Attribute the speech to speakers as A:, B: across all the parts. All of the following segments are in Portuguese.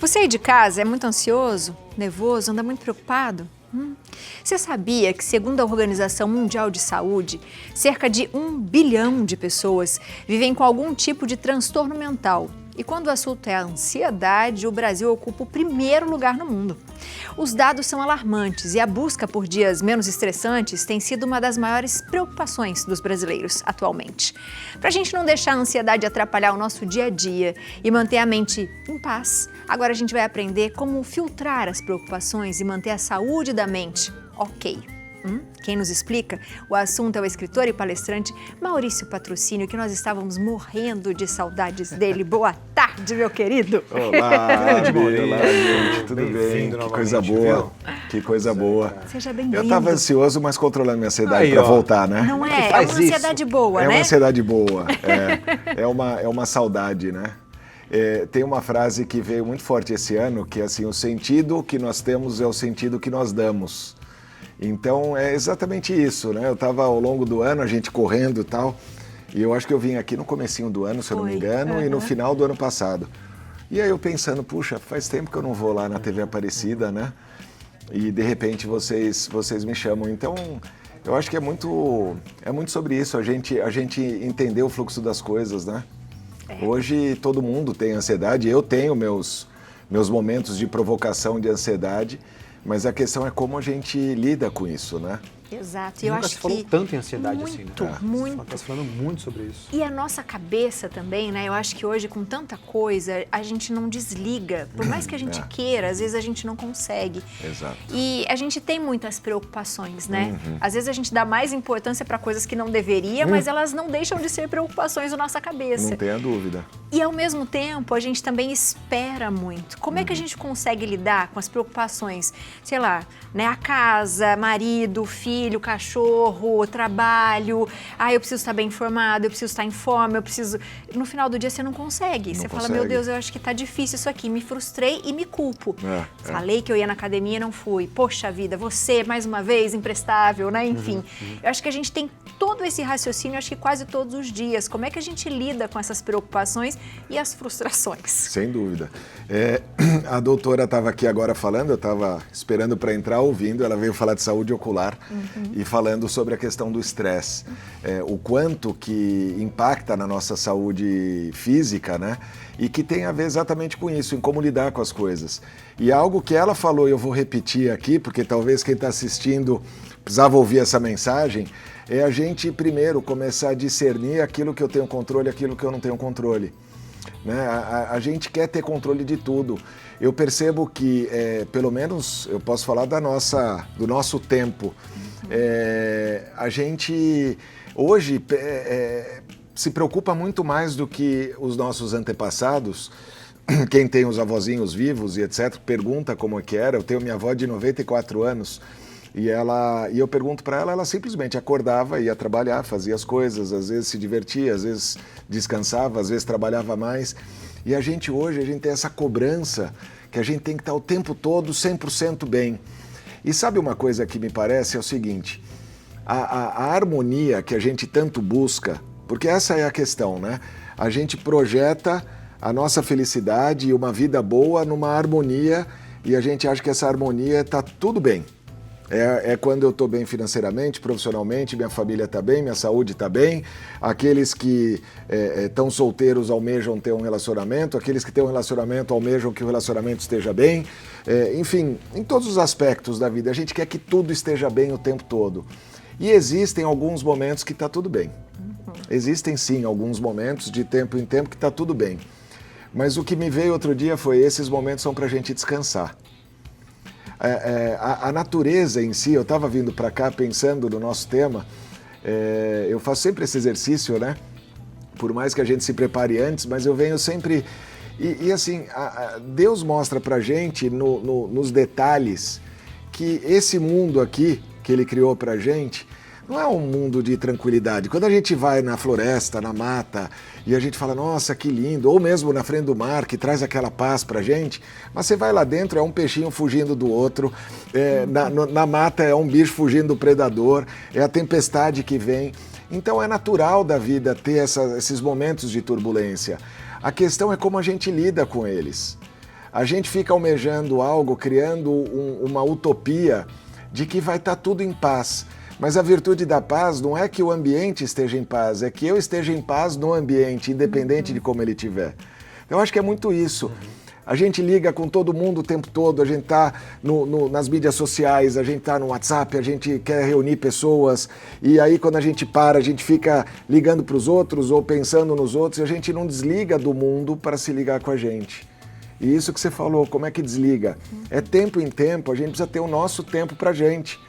A: Você aí de casa é muito ansioso, nervoso, anda muito preocupado? Você sabia que, segundo a Organização Mundial de Saúde, cerca de 1 bilhão de pessoas vivem com algum tipo de transtorno mental? E quando o assunto é a ansiedade, o Brasil ocupa o primeiro lugar no mundo. Os dados são alarmantes e a busca por dias menos estressantes tem sido uma das maiores preocupações dos brasileiros atualmente. Para a gente não deixar a ansiedade atrapalhar o nosso dia a dia e manter a mente em paz, agora a gente vai aprender como filtrar as preocupações e manter a saúde da mente ok. Quem nos explica? O assunto é o escritor e palestrante Maurício Patrocínio, que nós estávamos morrendo de saudades dele. Boa tarde, meu querido!
B: Olá, gente, tudo bem? Que coisa boa,
C: viu?
B: Que coisa boa.
A: Seja bem-vindo.
B: Eu estava ansioso, mas controlando minha ansiedade para voltar, né?
A: Não é? É uma ansiedade boa,
B: né?
A: É
B: uma ansiedade boa, é uma saudade, né? Tem uma frase que veio muito forte esse ano, que é assim, o sentido que nós temos é o sentido que nós damos. Então, é exatamente isso, né? Eu estava ao longo do ano, a gente correndo e tal, e eu acho que eu vim aqui no comecinho do ano, se eu não me engano, e no final do ano passado. E aí eu pensando, puxa, faz tempo que eu não vou lá na TV Aparecida, né? E de repente vocês me chamam. Então, eu acho que é muito sobre isso, a gente entender o fluxo das coisas, né? Hoje todo mundo tem ansiedade, eu tenho meus momentos de provocação de ansiedade, mas a questão é como a gente lida com isso, né?
A: Exato.
C: E eu nunca se falou tanto em ansiedade
A: muito,
C: assim, né?
A: Muito.
C: Está se falando muito sobre isso.
A: E a nossa cabeça também, né? Eu acho que hoje, com tanta coisa, a gente não desliga. Por mais que a gente queira, às vezes a gente não consegue.
B: Exato.
A: E a gente tem muitas preocupações, né? Às vezes a gente dá mais importância para coisas que não deveria, mas elas não deixam de ser preocupações da nossa cabeça.
B: Não tenha dúvida.
A: E ao mesmo tempo, a gente também espera muito. Como é que a gente consegue lidar com as preocupações, sei lá, né? A casa, marido, filho, cachorro, trabalho, eu preciso estar bem informado, eu preciso estar em forma, eu preciso... No final do dia você não consegue. Você fala, meu Deus, eu acho que tá difícil isso aqui, me frustrei e me culpo. Falei que eu ia na academia e não fui. Poxa vida, você, mais uma vez, imprestável, né? Enfim, eu acho que a gente tem todo esse raciocínio, acho que quase todos os dias. Como é que a gente lida com essas preocupações e as frustrações?
B: Sem dúvida. A doutora estava aqui agora falando, eu estava esperando para entrar ouvindo, ela veio falar de saúde ocular e falando sobre a questão do estresse, o quanto que impacta na nossa saúde física, né? E que tem a ver exatamente com isso, em como lidar com as coisas. E algo que ela falou, e eu vou repetir aqui, porque talvez quem está assistindo precisava ouvir essa mensagem, é a gente primeiro começar a discernir aquilo que eu tenho controle e aquilo que eu não tenho controle. Né? A gente quer ter controle de tudo. Eu percebo que, pelo menos, eu posso falar do nosso tempo. A gente hoje se preocupa muito mais do que os nossos antepassados. Quem tem os avózinhos vivos e etc, pergunta como é que era. Eu tenho minha avó de 94 anos. E eu pergunto para ela, ela simplesmente acordava, ia trabalhar, fazia as coisas, às vezes se divertia, às vezes descansava, às vezes trabalhava mais. E a gente hoje, a gente tem essa cobrança que a gente tem que estar o tempo todo 100% bem. E sabe uma coisa que me parece? É o seguinte, a harmonia que a gente tanto busca, porque essa é a questão, né? A gente projeta a nossa felicidade e uma vida boa numa harmonia e a gente acha que essa harmonia está tudo bem. É quando eu estou bem financeiramente, profissionalmente, minha família está bem, minha saúde está bem. Aqueles que estão solteiros almejam ter um relacionamento, aqueles que têm um relacionamento almejam que o relacionamento esteja bem. Enfim, em todos os aspectos da vida, a gente quer que tudo esteja bem o tempo todo. E existem alguns momentos que está tudo bem. Existem sim alguns momentos de tempo em tempo que está tudo bem. Mas o que me veio outro dia foi esses momentos são para a gente descansar. A natureza em si, eu estava vindo para cá pensando no nosso tema, eu faço sempre esse exercício, né? Por mais que a gente se prepare antes, mas eu venho sempre... E assim, Deus mostra para a gente nos detalhes que esse mundo aqui, que Ele criou para a gente, não é um mundo de tranquilidade. Quando a gente vai na floresta, na mata, e a gente fala, nossa, que lindo, ou mesmo na frente do mar, que traz aquela paz pra gente, mas você vai lá dentro, é um peixinho fugindo do outro, na mata é um bicho fugindo do predador, é a tempestade que vem. Então é natural da vida ter esses momentos de turbulência. A questão é como a gente lida com eles. A gente fica almejando algo, criando uma utopia de que vai estar tudo em paz. Mas a virtude da paz não é que o ambiente esteja em paz, é que eu esteja em paz no ambiente, independente de como ele estiver. Eu acho que é muito isso. A gente liga com todo mundo o tempo todo, a gente está nas mídias sociais, a gente está no WhatsApp, a gente quer reunir pessoas e aí quando a gente para, a gente fica ligando para os outros ou pensando nos outros e a gente não desliga do mundo para se ligar com a gente. E isso que você falou, como é que desliga? É tempo em tempo, a gente precisa ter o nosso tempo para a gente.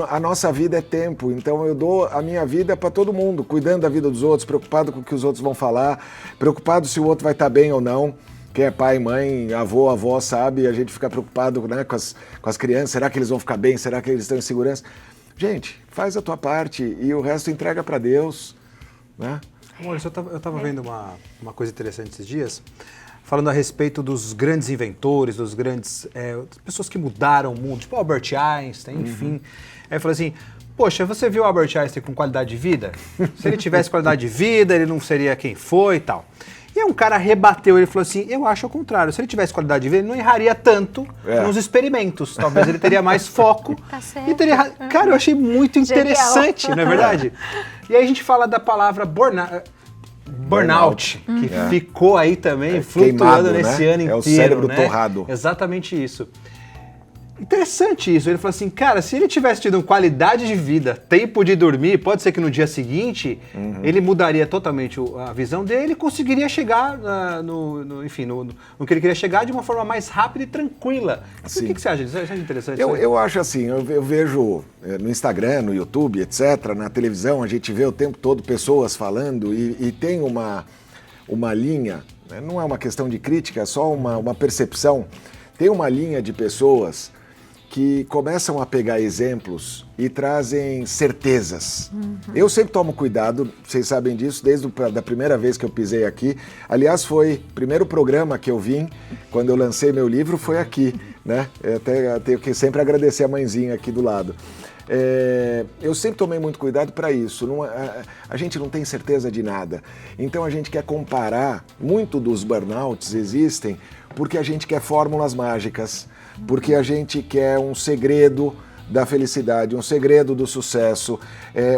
B: A nossa vida é tempo, então eu dou a minha vida para todo mundo, cuidando da vida dos outros, preocupado com o que os outros vão falar, preocupado se o outro vai estar bem ou não. Quem é pai, mãe, avô, avó, sabe, a gente fica preocupado, né, com as crianças, será que eles vão ficar bem, será que eles estão em segurança? Gente, faz a tua parte e o resto entrega para Deus, né?
C: Maurício, eu estava vendo uma coisa interessante esses dias, falando a respeito dos grandes inventores, dos grandes pessoas que mudaram o mundo, tipo Albert Einstein, enfim. Aí eu falei assim, poxa, você viu o Albert Einstein com qualidade de vida? Se ele tivesse qualidade de vida, ele não seria quem foi e tal. E aí um cara rebateu, ele falou assim, eu acho ao contrário, se ele tivesse qualidade de vida, ele não erraria tanto nos experimentos, talvez ele teria mais foco.
A: Tá certo.
C: E teria... Cara, eu achei muito interessante, não é verdade? E aí a gente fala da palavra burnout, que ficou aí também flutuando nesse ano inteiro.
B: É o cérebro torrado.
C: Exatamente isso. Interessante isso. Ele falou assim, cara, se ele tivesse tido qualidade de vida, tempo de dormir, pode ser que no dia seguinte ele mudaria totalmente a visão dele e conseguiria chegar no que ele queria chegar de uma forma mais rápida e tranquila. O que você acha disso? Você acha interessante?
B: Eu acho assim, eu vejo no Instagram, no YouTube, etc., na televisão, a gente vê o tempo todo pessoas falando e tem uma linha, né? Não é uma questão de crítica, é só uma percepção. Tem uma linha de pessoas que começam a pegar exemplos e trazem certezas. Eu sempre tomo cuidado, vocês sabem disso, desde a primeira vez que eu pisei aqui. Aliás, foi o primeiro programa que eu vim, quando eu lancei meu livro, foi aqui, né? Eu até tenho que sempre agradecer a mãezinha aqui do lado. Eu sempre tomei muito cuidado para isso. A gente não tem certeza de nada. Então a gente quer comparar, muito dos burnouts existem porque a gente quer fórmulas mágicas, porque a gente quer um segredo da felicidade, um segredo do sucesso,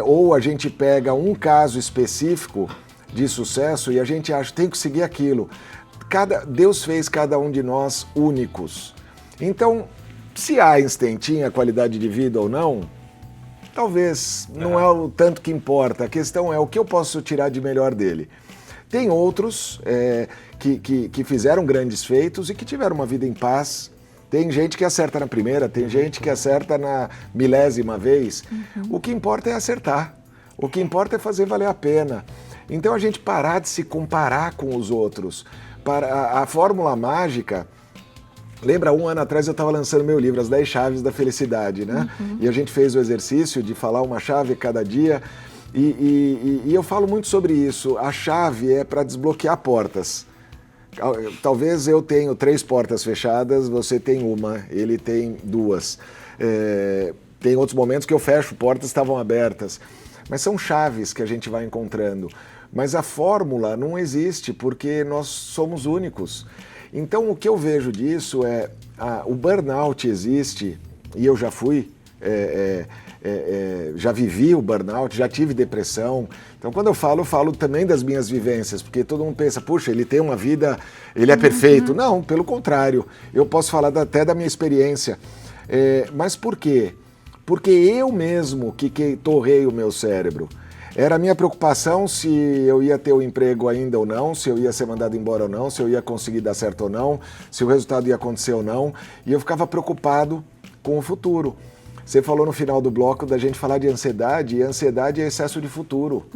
B: ou a gente pega um caso específico de sucesso e a gente acha que tem que seguir aquilo. Deus fez cada um de nós únicos. Então, se Einstein tinha qualidade de vida ou não, talvez não é o tanto que importa. A questão é o que eu posso tirar de melhor dele. Tem outros que fizeram grandes feitos e que tiveram uma vida em paz. Tem gente que acerta na primeira, tem gente que acerta na milésima vez. O que importa é acertar. O que importa é fazer valer a pena. Então a gente parar de se comparar com os outros. A fórmula mágica... Lembra, 1 ano atrás eu estava lançando meu livro, As 10 Chaves da Felicidade, né? E a gente fez o exercício de falar uma chave cada dia e eu falo muito sobre isso. A chave é para desbloquear portas. Talvez eu tenha 3 portas fechadas, você tem uma, ele tem 2. Tem outros momentos que eu fecho portas que estavam abertas. Mas são chaves que a gente vai encontrando. Mas a fórmula não existe porque nós somos únicos. Então, o que eu vejo disso o burnout existe, e eu já fui, já vivi o burnout, já tive depressão. Então, quando eu falo também das minhas vivências, porque todo mundo pensa, puxa, ele tem uma vida, ele é perfeito. Não, pelo contrário, eu posso falar até da minha experiência. Mas por quê? Porque eu mesmo que torrei o meu cérebro. Era a minha preocupação se eu ia ter o emprego ainda ou não, se eu ia ser mandado embora ou não, se eu ia conseguir dar certo ou não, se o resultado ia acontecer ou não. E eu ficava preocupado com o futuro. Você falou no final do bloco da gente falar de ansiedade, e ansiedade é excesso de futuro.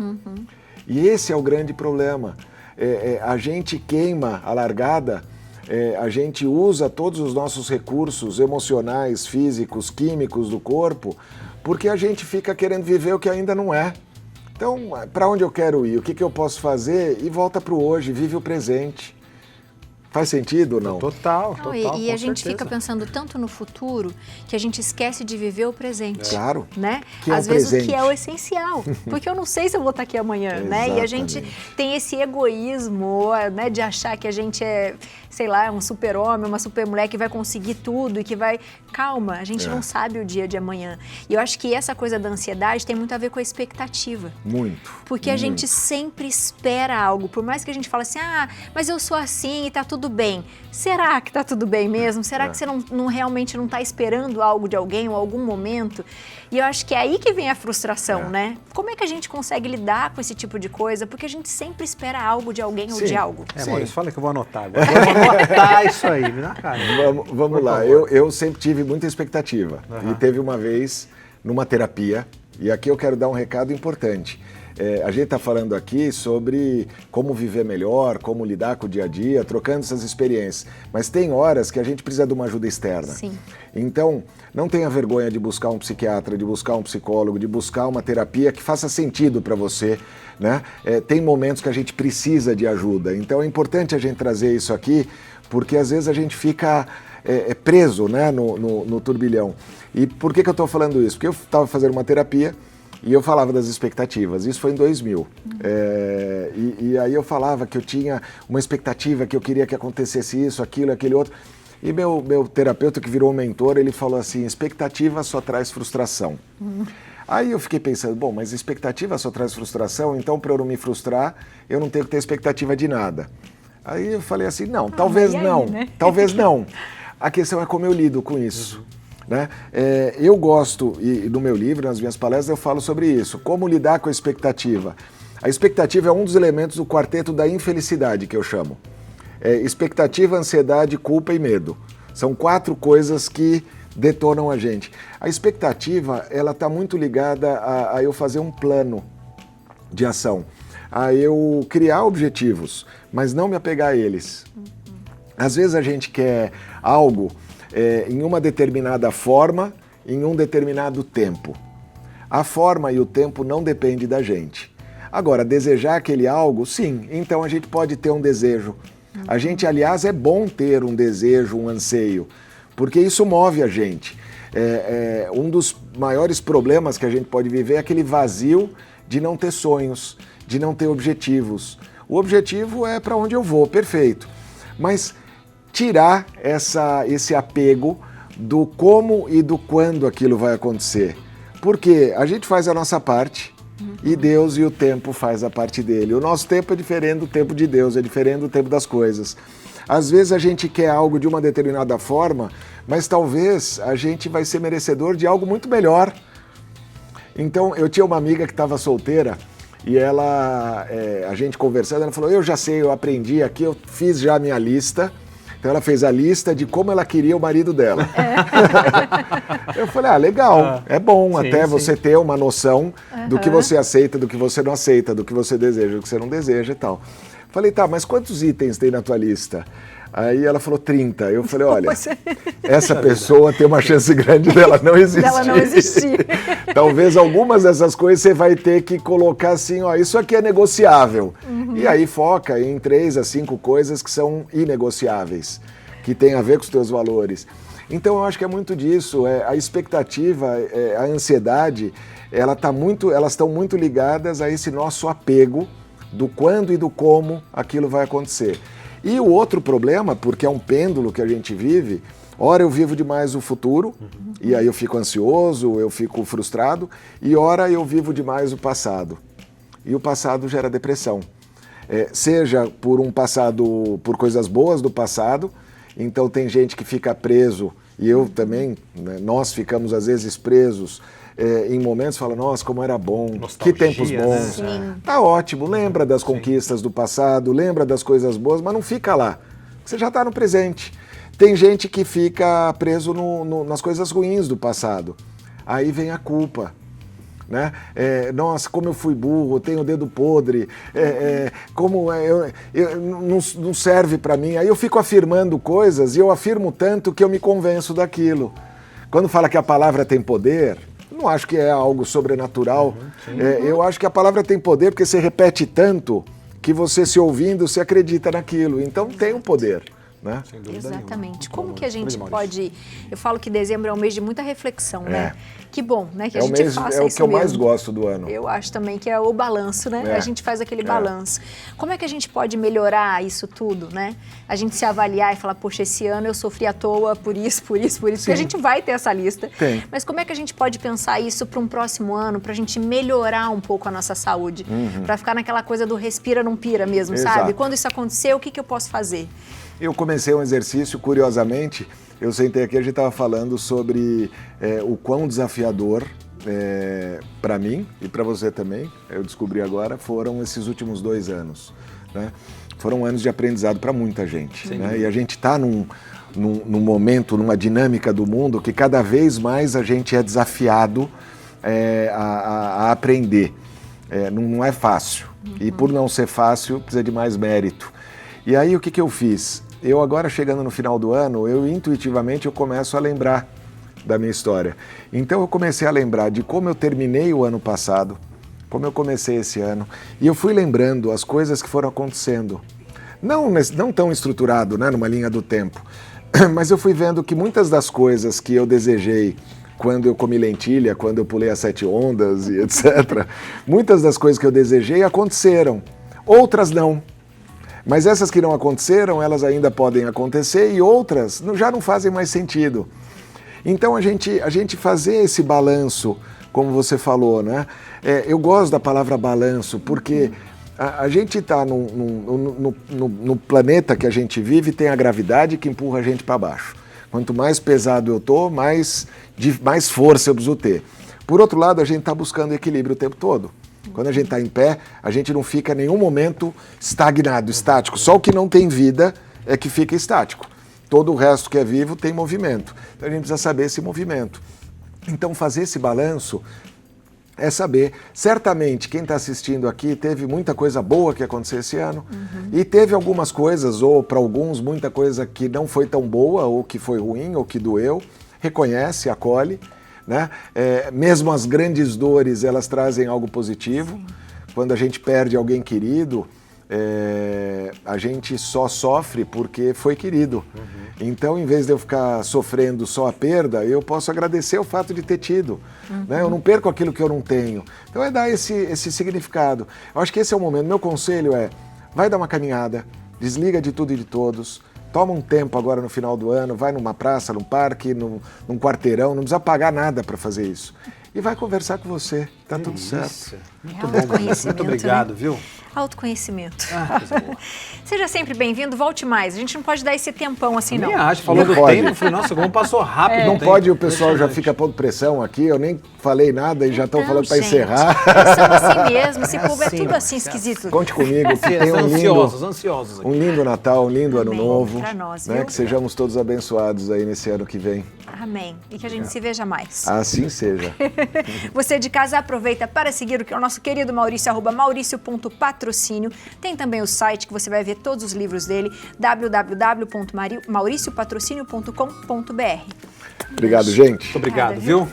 B: E esse é o grande problema. A gente queima a largada, a gente usa todos os nossos recursos emocionais, físicos, químicos do corpo, porque a gente fica querendo viver o que ainda não é. Então, para onde eu quero ir? O que eu posso fazer? E volta para o hoje, vive o presente. Faz sentido ou não?
C: Total,
A: Não,
C: total.
A: e a gente
C: certeza.
A: fica pensando tanto no futuro que a gente esquece de viver o presente.
B: Claro.
A: Né?
B: Que é
A: Às
B: o
A: vezes
B: presente.
A: o que é o essencial. Porque eu não sei se eu vou estar aqui amanhã, né? E a gente
B: Exatamente.
A: tem esse egoísmo, né, de achar que a gente é, sei lá, um super-homem, uma super-mulher que vai conseguir tudo e que vai... Calma, a gente não sabe o dia de amanhã. E eu acho que essa coisa da ansiedade tem muito a ver com a expectativa.
B: Muito.
A: Porque a gente sempre espera algo, por mais que a gente fale assim, mas eu sou assim e tá tudo bem. Será que tá tudo bem mesmo? Será que você não realmente não tá esperando algo de alguém ou algum momento? E eu acho que é aí que vem a frustração, né? Como é que a gente consegue lidar com esse tipo de coisa? Porque a gente sempre espera algo de alguém ou de algo.
C: É,
B: Sim.
C: Maurício, fala que eu vou anotar agora. Vou anotar isso aí, me dá cara.
B: Vamos lá, eu sempre tive muita expectativa. E teve uma vez, numa terapia, e aqui eu quero dar um recado importante. A gente está falando aqui sobre como viver melhor, como lidar com o dia a dia, trocando essas experiências. Mas tem horas que a gente precisa de uma ajuda externa.
A: Sim.
B: Então, não tenha vergonha de buscar um psiquiatra, de buscar um psicólogo, de buscar uma terapia que faça sentido para você, né? Tem momentos que a gente precisa de ajuda. Então é importante a gente trazer isso aqui, porque às vezes a gente fica preso, né, no turbilhão. E por que eu estou falando isso? Porque eu estava fazendo uma terapia e eu falava das expectativas. Isso foi em 2000. E aí eu falava que eu tinha uma expectativa, que eu queria que acontecesse isso, aquilo, aquele outro. E meu terapeuta, que virou um mentor, ele falou assim, expectativa só traz frustração. Aí eu fiquei pensando, bom, mas expectativa só traz frustração, então para eu não me frustrar, eu não tenho que ter expectativa de nada. Aí eu falei assim, não, talvez não,
A: né?
B: talvez não. A questão é como eu lido com isso. Né? Eu gosto, e no meu livro, nas minhas palestras, eu falo sobre isso, como lidar com a expectativa. A expectativa é um dos elementos do quarteto da infelicidade, que eu chamo. Expectativa, ansiedade, culpa e medo. São 4 coisas que detonam a gente. A expectativa, ela está muito ligada a eu fazer um plano de ação, a eu criar objetivos, mas não me apegar a eles. Às vezes a gente quer algo em uma determinada forma, em um determinado tempo. A forma e o tempo não dependem da gente. Agora, desejar aquele algo, sim, então a gente pode ter um desejo. A gente, aliás, é bom ter um desejo, um anseio, porque isso move a gente. Um dos maiores problemas que a gente pode viver é aquele vazio de não ter sonhos, de não ter objetivos. O objetivo é para onde eu vou, perfeito. Mas tirar esse apego do como e do quando aquilo vai acontecer. Porque a gente faz a nossa parte e Deus e o tempo faz a parte dele. O nosso tempo é diferente do tempo de Deus, é diferente do tempo das coisas. Às vezes a gente quer algo de uma determinada forma, mas talvez a gente vai ser merecedor de algo muito melhor. Então, eu tinha uma amiga que estava solteira e ela, a gente conversando, ela falou, eu já sei, eu aprendi aqui, eu fiz já a minha lista. Então ela fez a lista de como ela queria o marido dela. Eu falei, legal, é bom
C: sim,
B: até
C: sim.
B: você ter uma noção do que você aceita, do que você não aceita, do que você deseja, do que você não deseja e tal. Falei, tá, mas quantos itens tem na tua lista? Aí ela falou 30. Eu falei, olha, essa pessoa tem uma chance grande dela não existir.
A: Dela não existir.
B: Talvez algumas dessas coisas você vai ter que colocar assim, ó, isso aqui é negociável. E aí foca em 3 a 5 coisas que são inegociáveis, que tem a ver com os teus valores. Então eu acho que é muito disso, a expectativa, a ansiedade, elas estão muito ligadas a esse nosso apego do quando e do como aquilo vai acontecer. E o outro problema, porque é um pêndulo que a gente vive, ora eu vivo demais o futuro, e aí eu fico ansioso, eu fico frustrado, e ora eu vivo demais o passado. E o passado gera depressão. Seja por um passado, por coisas boas do passado, então tem gente que fica preso, e eu também, né, nós ficamos às vezes presos, em momentos fala, nossa, como era bom,
C: nostalgia,
B: que tempos bons.
C: né?
B: Tá ótimo, lembra das conquistas do passado, lembra das coisas boas, mas não fica lá. Você já está no presente. Tem gente que fica preso nas coisas ruins do passado. Aí vem a culpa. Né? Nossa, como eu fui burro, tenho o dedo podre, não serve para mim. Aí eu fico afirmando coisas e eu afirmo tanto que eu me convenço daquilo. Quando fala que a palavra tem poder, não acho que é algo sobrenatural. Eu acho que a palavra tem poder porque você repete tanto que você, se ouvindo, se acredita naquilo. Então tem um poder. né?
C: Sem dúvida
A: Exatamente.
C: nenhuma.
A: Como que a gente
C: Maurício.
A: pode... Eu falo que dezembro é um mês de muita reflexão, né? Que bom, né? Que a
B: É o
A: gente
B: mês,
A: faça
B: é o
A: isso
B: que eu mais
A: mesmo.
B: gosto do ano.
A: Eu acho também que é o balanço, né?
B: É.
A: A gente faz aquele balanço. Como é que a gente pode melhorar isso tudo, né? A gente se avaliar e falar, poxa, esse ano eu sofri à toa por isso, porque a gente vai ter essa lista.
B: Tem.
A: Mas como é que a gente pode pensar isso para um próximo ano, para a gente melhorar um pouco a nossa saúde? Para ficar naquela coisa do respira, não pira mesmo,
B: Exato.
A: sabe? Quando isso acontecer, o que eu posso fazer?
B: Eu comecei um exercício, curiosamente, eu sentei aqui, a gente estava falando sobre o quão desafiador para mim e para você também, eu descobri agora, foram esses últimos 2 anos, né? Foram anos de aprendizado para muita gente, né? E a gente está num momento, numa dinâmica do mundo que cada vez mais a gente é desafiado a aprender. Não é fácil. E por não ser fácil, precisa de mais mérito. E aí o que eu fiz? Eu agora, chegando no final do ano, intuitivamente eu começo a lembrar da minha história. Então eu comecei a lembrar de como eu terminei o ano passado, como eu comecei esse ano, e eu fui lembrando as coisas que foram acontecendo. Não tão estruturado, né, numa linha do tempo, mas eu fui vendo que muitas das coisas que eu desejei quando eu comi lentilha, quando eu pulei as 7 ondas e etc., muitas das coisas que eu desejei aconteceram, outras não. Mas essas que não aconteceram, elas ainda podem acontecer e outras já não fazem mais sentido. Então a gente fazer esse balanço, como você falou, né? Eu gosto da palavra balanço, porque a gente está no planeta que a gente vive, tem a gravidade que empurra a gente para baixo. Quanto mais pesado eu estou, mais força eu preciso ter. Por outro lado, a gente está buscando equilíbrio o tempo todo. Quando a gente está em pé, a gente não fica em nenhum momento estagnado, estático. Só o que não tem vida é que fica estático. Todo o resto que é vivo tem movimento. Então a gente precisa saber esse movimento. Então fazer esse balanço é saber, certamente quem está assistindo aqui teve muita coisa boa que aconteceu esse ano e teve algumas coisas, ou para alguns muita coisa que não foi tão boa, ou que foi ruim, ou que doeu, reconhece, acolhe, né? Mesmo as grandes dores, elas trazem algo positivo. Sim. Quando a gente perde alguém querido, a gente só sofre porque foi querido. Então, em vez de eu ficar sofrendo só a perda, eu posso agradecer o fato de ter tido. Né? Eu não perco aquilo que eu não tenho. Então, é dar esse significado. Eu acho que esse é o momento. Meu conselho vai dar uma caminhada, desliga de tudo e de todos, toma um tempo agora no final do ano, vai numa praça, num parque, num quarteirão, não precisa pagar nada para fazer isso. E vai conversar com você, tá tudo certo.
C: Muito bom, muito obrigado, né? Viu?
A: Autoconhecimento.
C: Coisa boa.
A: Seja sempre bem-vindo, volte mais. A gente não pode dar esse tempão assim, não.
C: Nem acho, falou do tempo, falei, nossa, como passou rápido.
B: Não pode, o pessoal já fica pondo pressão aqui, eu nem falei nada e já estão falando para encerrar.
A: Eles são assim mesmo, esse povo é tudo assim esquisito.
B: Conte comigo, que tenham
C: ansiosos aqui.
B: Um lindo Natal, um lindo Ano Novo.
A: Pra nós,
B: né? Que sejamos todos abençoados aí nesse ano que vem.
A: Amém. E que a gente se veja mais.
B: Assim seja.
A: Você de casa aproveita para seguir o nosso querido Maurício, @mauricio.patrocínio. Tem também o site que você vai ver todos os livros dele, www.mauriciopatrocínio.com.br.
B: Obrigado, gente.
C: Muito obrigado, viu?